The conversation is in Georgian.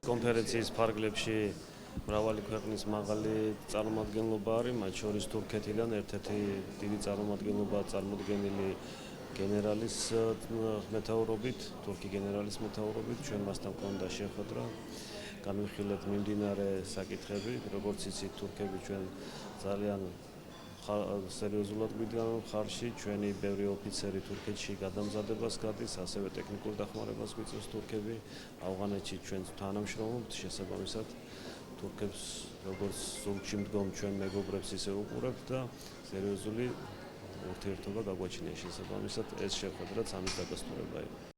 კონფერენციის ფარგლებში მრავალი ქვეყნის მაღალი წარმომადგენლობა არის, მათ შორის თურქეთიდან ერთ-ერთი დიდი წარმომადგენლობა წარმოდგენილი გენერალის მეთაურობით, თურქი გენერალის მეთაურობით, ჩვენ მასთან გვქონდა შეხვედრა. განვიხილეთ მიმდინარე საკითხები, როგორც იცით, თურქები ჩვენ ძალიან სერიოზულად გვიდგამენ მხარში, ჩვენი ბევრი ოფიცერი თურქეთში გადამზადებას გადის, ასევე ტექნიკურ დახმარებას გვიწევს თურქები. ავღანეთში ჩვენ თანამშრომლობთ, შესაბამისად თურქებს როგორც სულში მდგომ ჩვენ მეგობრებს ისე უყურებთ და სერიოზული ურთიერთობა გაგვაჩნია შესაბამისად ეს შეხვედრაც ამის დადასტურება იყო.